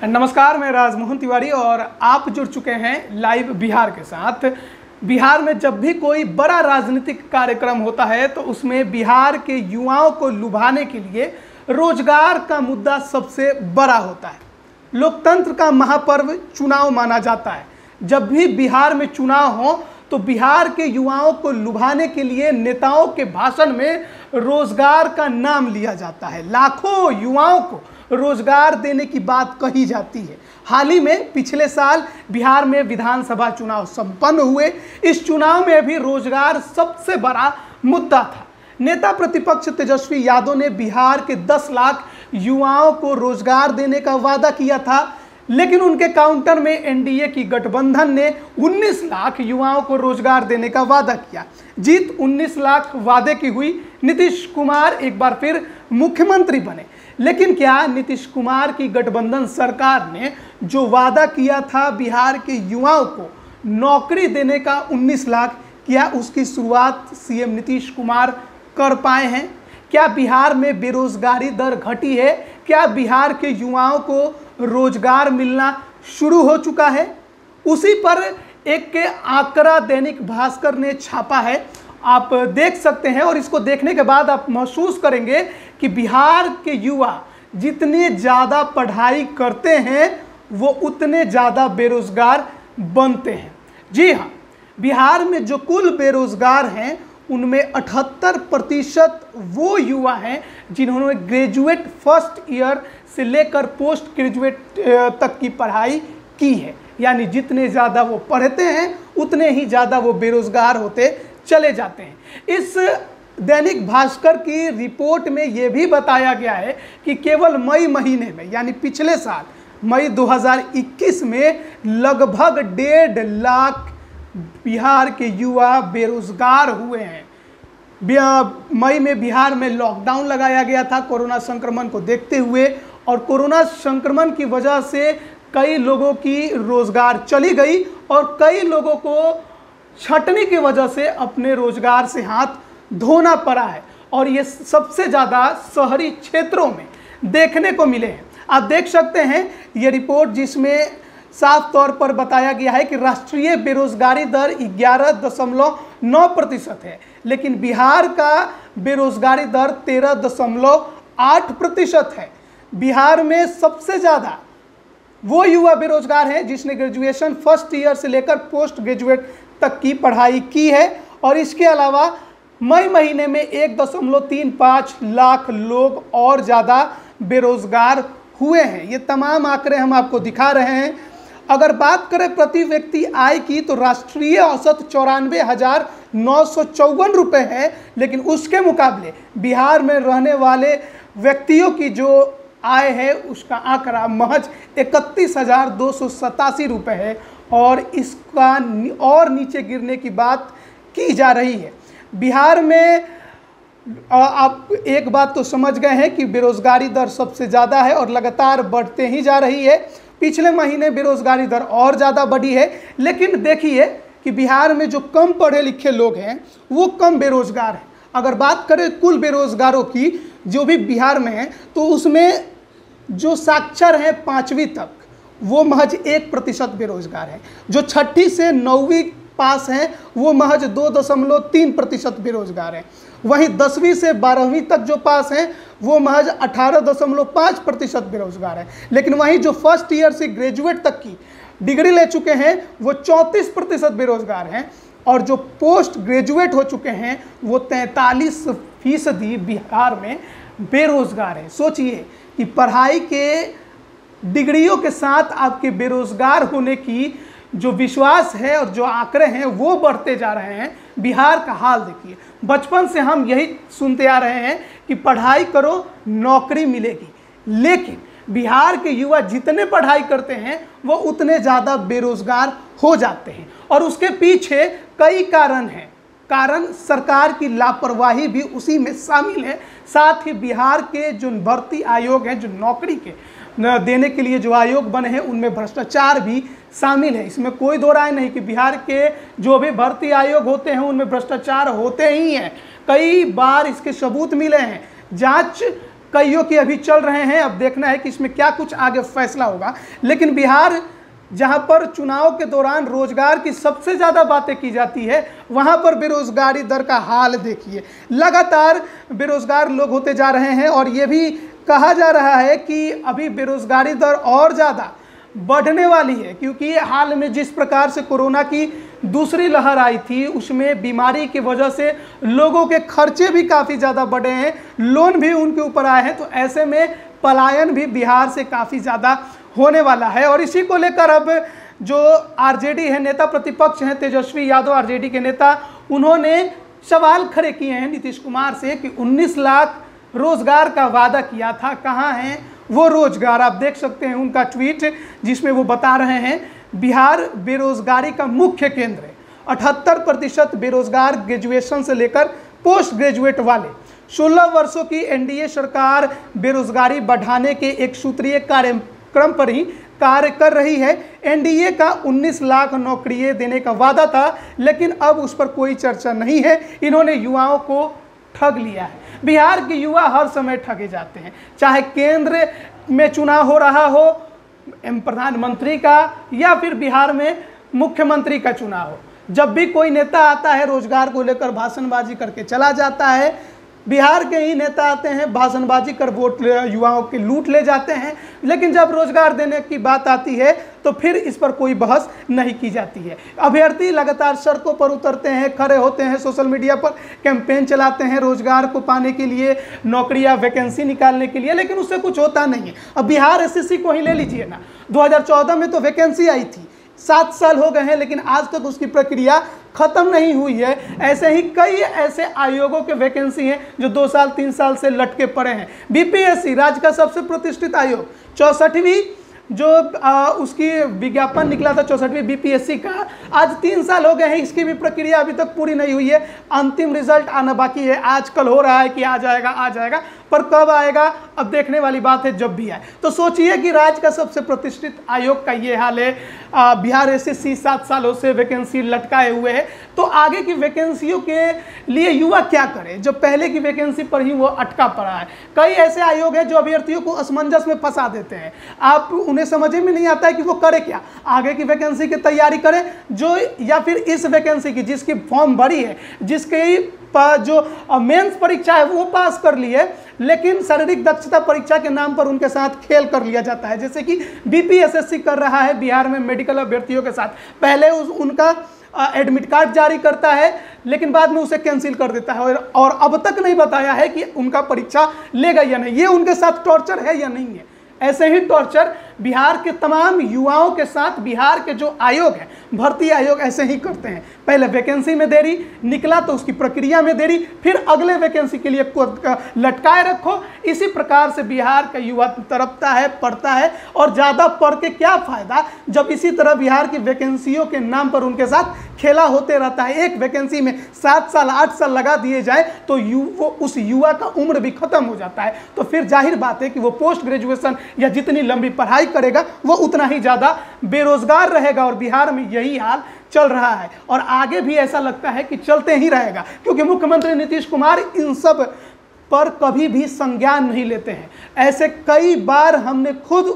नमस्कार, मैं राजमोहन तिवारी और आप जुड़ चुके हैं लाइव बिहार के साथ। बिहार में जब भी कोई बड़ा राजनीतिक कार्यक्रम होता है तो उसमें बिहार के युवाओं को लुभाने के लिए रोजगार का मुद्दा सबसे बड़ा होता है। लोकतंत्र का महापर्व चुनाव माना जाता है। जब भी बिहार में चुनाव हो तो बिहार के युवाओं को लुभाने के लिए नेताओं के भाषण में रोजगार का नाम लिया जाता है। लाखों युवाओं को रोजगार देने की बात कही जाती है। हाल ही में पिछले साल बिहार में विधानसभा चुनाव संपन्न हुए। इस चुनाव में भी रोजगार सबसे बड़ा मुद्दा था। नेता प्रतिपक्ष तेजस्वी यादव ने बिहार के 10 लाख युवाओं को रोजगार देने का वादा किया था, लेकिन उनके काउंटर में एनडीए की गठबंधन ने 19 लाख युवाओं को रोजगार देने का वादा किया। जीत 19 लाख वादे की हुई। नीतीश कुमार एक बार फिर मुख्यमंत्री बने, लेकिन क्या नीतीश कुमार की गठबंधन सरकार ने जो वादा किया था बिहार के युवाओं को नौकरी देने का 19 लाख, क्या उसकी शुरुआत सीएम नीतीश कुमार कर पाए हैं? क्या बिहार में बेरोजगारी दर घटी है? क्या बिहार के युवाओं को रोजगार मिलना शुरू हो चुका है? उसी पर एक के आंकड़ा दैनिक भास्कर ने छापा है, आप देख सकते हैं। और इसको देखने के बाद आप महसूस करेंगे कि बिहार के युवा जितने ज़्यादा पढ़ाई करते हैं वो उतने ज़्यादा बेरोजगार बनते हैं। जी हाँ, बिहार में जो कुल बेरोजगार हैं उनमें 78% वो युवा हैं जिन्होंने ग्रेजुएट फर्स्ट ईयर से लेकर पोस्ट ग्रेजुएट तक की पढ़ाई की है। यानी जितने ज़्यादा वो पढ़ते हैं उतने ही ज़्यादा वो बेरोजगार होते चले जाते हैं। इस दैनिक भास्कर की रिपोर्ट में ये भी बताया गया है कि केवल मई महीने में, यानी पिछले साल मई 2021 में लगभग 1.5 लाख बिहार के युवा बेरोजगार हुए हैं। मई में बिहार में लॉकडाउन लगाया गया था कोरोना संक्रमण को देखते हुए, और कोरोना संक्रमण की वजह से कई लोगों की रोजगार चली गई और कई लोगों को छंटनी की वजह से अपने रोजगार से हाथ धोना पड़ा है। और ये सबसे ज़्यादा शहरी क्षेत्रों में देखने को मिले हैं। आप देख सकते हैं ये रिपोर्ट, जिसमें साफ तौर पर बताया गया है कि राष्ट्रीय बेरोजगारी दर 11.9% है, लेकिन बिहार का बेरोजगारी दर 13.8% है। बिहार में सबसे ज़्यादा वो युवा बेरोजगार हैं जिसने ग्रेजुएशन फर्स्ट ईयर से लेकर पोस्ट ग्रेजुएट तक की पढ़ाई की है। और इसके अलावा मई महीने में 1.35 लाख लोग और ज़्यादा बेरोजगार हुए हैं। ये तमाम आंकड़े हम आपको दिखा रहे हैं। अगर बात करें प्रति व्यक्ति आय की तो राष्ट्रीय औसत 94,954 रुपये है, लेकिन उसके मुकाबले बिहार में रहने वाले व्यक्तियों की जो आय है उसका आंकड़ा महज 31,287 रुपये है, और इसका और नीचे गिरने की बात की जा रही है। बिहार में आप एक बात तो समझ गए हैं कि बेरोजगारी दर सबसे ज़्यादा है और लगातार बढ़ते ही जा रही है। पिछले महीने बेरोजगारी दर और ज़्यादा बढ़ी है, लेकिन देखिए कि बिहार में जो कम पढ़े लिखे लोग हैं वो कम बेरोजगार हैं। अगर बात करें कुल बेरोजगारों की जो भी बिहार में हैं, तो उसमें जो साक्षर हैं 5वीं तक वो महज 1% बेरोजगार हैं। जो 6ठी से 9वीं पास हैं वो महज 2.3% बेरोजगार हैं। वहीं 10वीं से 12वीं तक जो पास हैं वो महज 18.5% बेरोजगार हैं। लेकिन वहीं जो फर्स्ट ईयर से ग्रेजुएट तक की डिग्री ले चुके हैं वो 34% बेरोजगार हैं, और जो पोस्ट ग्रेजुएट हो चुके हैं वो 43% बिहार में बेरोजगार हैं। सोचिए कि पढ़ाई के डिग्रियों के साथ आपके बेरोजगार होने की जो विश्वास है और जो आंकड़े हैं वो बढ़ते जा रहे हैं। बिहार का हाल देखिए, बचपन से हम यही सुनते आ रहे हैं कि पढ़ाई करो नौकरी मिलेगी, लेकिन बिहार के युवा जितने पढ़ाई करते हैं वो उतने ज़्यादा बेरोजगार हो जाते हैं। और उसके पीछे कई कारण हैं। कारण सरकार की लापरवाही भी उसी में शामिल है। साथ ही बिहार के जो भर्ती आयोग हैं, जो नौकरी के देने के लिए जो आयोग बने हैं, उनमें भ्रष्टाचार भी शामिल है। इसमें कोई दो राय नहीं कि बिहार के जो भी भर्ती आयोग होते हैं उनमें भ्रष्टाचार होते ही हैं। कई बार इसके सबूत मिले हैं। जांच कईयों के अभी चल रहे हैं। अब देखना है कि इसमें क्या कुछ आगे फैसला होगा। लेकिन बिहार जहां पर चुनाव के दौरान रोजगार की सबसे ज़्यादा बातें की जाती है, वहां पर बेरोजगारी दर का हाल देखिए। लगातार बेरोजगार लोग होते जा रहे हैं और ये भी कहा जा रहा है कि अभी बेरोजगारी दर और ज़्यादा बढ़ने वाली है, क्योंकि हाल में जिस प्रकार से कोरोना की दूसरी लहर आई थी उसमें बीमारी की वजह से लोगों के खर्चे भी काफ़ी ज़्यादा बढ़े हैं, लोन भी उनके ऊपर आए हैं। तो ऐसे में पलायन भी बिहार से काफ़ी ज़्यादा होने वाला है। और इसी को लेकर अब जो आरजेडी है, नेता प्रतिपक्ष हैं तेजस्वी यादव आरजेडी के नेता, उन्होंने सवाल खड़े किए हैं नीतीश कुमार से कि 19 लाख रोजगार का वादा किया था, कहाँ हैं वो रोजगार। आप देख सकते हैं उनका ट्वीट, जिसमें वो बता रहे हैं बिहार बेरोजगारी का मुख्य केंद्र है। 78% बेरोजगार ग्रेजुएशन से लेकर पोस्ट ग्रेजुएट वाले। 16 वर्षों की एनडीए सरकार बेरोजगारी बढ़ाने के एक सूत्रीय कार्यक्रम पर ही कार्य कर रही है। एनडीए का 19 लाख नौकरियां देने का वादा था, लेकिन अब उस पर कोई चर्चा नहीं है। इन्होंने युवाओं को ठग लिया है। बिहार के युवा हर समय ठगे जाते हैं, चाहे केंद्र में चुनाव हो रहा हो प्रधानमंत्री का या फिर बिहार में मुख्यमंत्री का चुनाव हो। जब भी कोई नेता आता है रोजगार को लेकर भाषणबाजी करके चला जाता है। बिहार के ही नेता आते हैं, भाषणबाजी कर वोट युवाओं के लूट ले जाते हैं, लेकिन जब रोजगार देने की बात आती है तो फिर इस पर कोई बहस नहीं की जाती है। अभ्यर्थी लगातार सड़कों पर उतरते हैं, खड़े होते हैं, सोशल मीडिया पर कैंपेन चलाते हैं रोजगार को पाने के लिए, नौकरियां वैकेंसी निकालने के लिए, लेकिन उससे कुछ होता नहीं है। अब बिहार एसएससी को ही ले लीजिए ना, 2014 में तो वैकेंसी आई थी, 7 साल हो गए हैं, लेकिन आज तक उसकी प्रक्रिया खत्म नहीं हुई है। ऐसे ही कई ऐसे आयोगों के वैकेंसी हैं जो 2 साल 3 साल से लटके पड़े हैं। बीपीएससी राज्य का सबसे प्रतिष्ठित आयोग, 64वीं जो उसकी विज्ञापन निकला था 64वीं बीपीएससी का, आज 3 साल हो गए हैं, इसकी भी प्रक्रिया अभी तक पूरी नहीं हुई है। अंतिम रिजल्ट आना बाकी है। आजकल हो रहा है कि आ जाएगा, पर कब आएगा अब देखने वाली बात है, जब भी आए। तो सोचिए कि राज्य का सबसे प्रतिष्ठित आयोग का ये हाल है। बिहार एसएससी 7 सालों से वैकेंसी लटकाए हुए है। तो आगे की वैकेंसियों के लिए युवा क्या करे जब पहले की वैकेंसी पर ही वो अटका पड़ा है। कई ऐसे आयोग हैं जो अभ्यर्थियों को असमंजस में फंसा देते हैं। आप उन्हें समझ में नहीं आता है कि वो करे क्या, आगे की वैकेंसी की तैयारी करें जो, या फिर इस वैकेंसी की जिसकी फॉर्म भरी है, जिसके जो मेंस परीक्षा है वो पास कर ली है, लेकिन शारीरिक दक्षता परीक्षा के नाम पर उनके साथ खेल कर लिया जाता है, जैसे कि बीपीएसएससी कर रहा है बिहार में मेडिकल अभ्यर्थियों के साथ। पहले उनका एडमिट कार्ड जारी करता है, लेकिन बाद में उसे कैंसिल कर देता है और अब तक नहीं बताया है कि उनका परीक्षा लेगा या नहीं। ये उनके साथ टॉर्चर है या नहीं है। ऐसे ही टॉर्चर बिहार के तमाम युवाओं के साथ बिहार के जो आयोग है, भर्ती आयोग, ऐसे ही करते हैं। पहले वैकेंसी में देरी, निकला तो उसकी प्रक्रिया में देरी, फिर अगले वैकेंसी के लिए लटकाए रखो। इसी प्रकार से बिहार का युवा तड़पता है, पढ़ता है, और ज़्यादा पढ़ के क्या फ़ायदा जब इसी तरह बिहार की वैकेंसियों के नाम पर उनके साथ खेला होते रहता है। एक वैकेंसी में 7 साल 8 साल लगा दिए जाए तो वो उस युवा का उम्र भी खत्म हो जाता है। तो फिर जाहिर बात है कि वो पोस्ट ग्रेजुएशन या जितनी लंबी पढ़ाई करेगा वो उतना ही ज़्यादा बेरोजगार रहेगा। और बिहार में यही हाल चल रहा है और आगे भी ऐसा लगता है कि चलते ही रहेगा, क्योंकि मुख्यमंत्री नीतीश कुमार इन सब पर कभी भी संज्ञान नहीं लेते हैं। ऐसे कई बार हमने खुद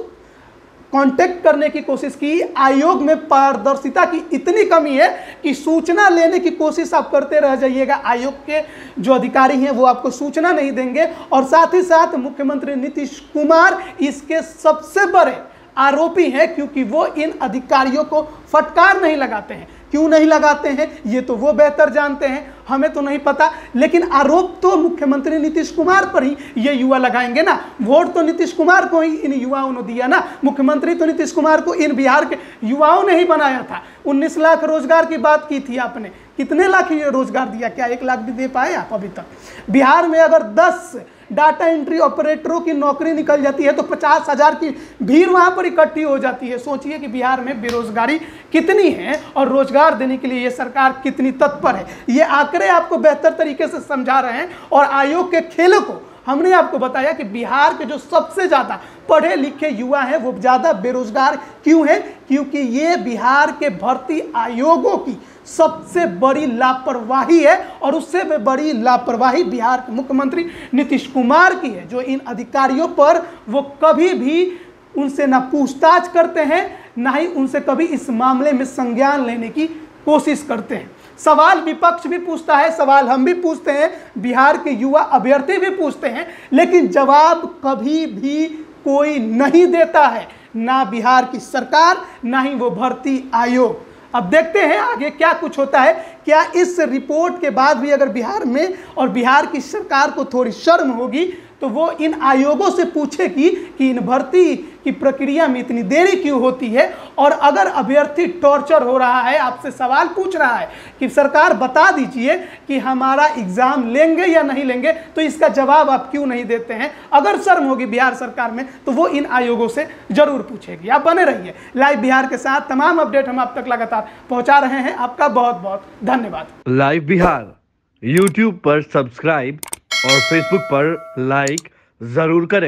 कांटेक्ट करने की कोशिश की। आयोग में पारदर्शिता की इतनी कमी है कि सूचना लेने की कोशिश आप करते रह जाइएगा, आयोग के जो अधिकारी हैं वो आपको सूचना नहीं देंगे। और साथ ही साथ मुख्यमंत्री नीतीश कुमार इसके सबसे बड़े आरोपी हैं, क्योंकि वो इन अधिकारियों को फटकार नहीं लगाते हैं। क्यों नहीं लगाते हैं ये तो वो बेहतर जानते हैं, हमें तो नहीं पता। लेकिन आरोप तो मुख्यमंत्री नीतीश कुमार पर ही ये युवा लगाएंगे ना। वोट तो नीतीश कुमार को ही इन युवाओं ने दिया ना। मुख्यमंत्री तो नीतीश कुमार को इन बिहार के युवाओं ने ही बनाया था। 19 लाख रोजगार की बात की थी आपने, कितने लाख ये रोजगार दिया? क्या 1 लाख भी दे पाए आप अभी तक? बिहार में अगर 10 डाटा एंट्री ऑपरेटरों की नौकरी निकल जाती है तो 50,000 की भीड़ वहां पर इकट्ठी हो जाती है। सोचिए कि बिहार में बेरोजगारी कितनी है और रोजगार देने के लिए ये सरकार कितनी तत्पर है। ये आंकड़े आपको बेहतर तरीके से समझा रहे हैं और आयोग के खेलों को हमने आपको बताया कि बिहार के जो सबसे ज़्यादा पढ़े लिखे युवा हैं वो ज़्यादा बेरोजगार क्यों हैं, क्योंकि ये बिहार के भर्ती आयोगों की सबसे बड़ी लापरवाही है। और उससे भी बड़ी लापरवाही बिहार के मुख्यमंत्री नीतीश कुमार की है, जो इन अधिकारियों पर वो कभी भी उनसे ना पूछताछ करते हैं, ना ही उनसे कभी इस मामले में संज्ञान लेने की कोशिश करते हैं। सवाल विपक्ष भी पूछता है, सवाल हम भी पूछते हैं, बिहार के युवा अभ्यर्थी भी पूछते हैं, लेकिन जवाब कभी भी कोई नहीं देता है, ना बिहार की सरकार ना ही वो भर्ती आयोग। अब देखते हैं आगे क्या कुछ होता है। क्या इस रिपोर्ट के बाद भी अगर बिहार में और बिहार की सरकार को थोड़ी शर्म होगी तो वो इन आयोगों से पूछेगी कि इन भर्ती की प्रक्रिया में इतनी देरी क्यों होती है। और अगर अभ्यर्थी टॉर्चर हो रहा है, आपसे सवाल पूछ रहा है कि सरकार बता दीजिए कि हमारा एग्जाम लेंगे या नहीं लेंगे, तो इसका जवाब आप क्यों नहीं देते हैं। अगर शर्म होगी बिहार सरकार में तो वो इन आयोगों से जरूर पूछेगी। आप बने रहिए लाइव बिहार के साथ, तमाम अपडेट हम आप तक लगातार पहुंचा रहे हैं। आपका बहुत बहुत धन्यवाद। लाइव बिहार यूट्यूब पर सब्सक्राइब और फेसबुक पर लाइक जरूर करें।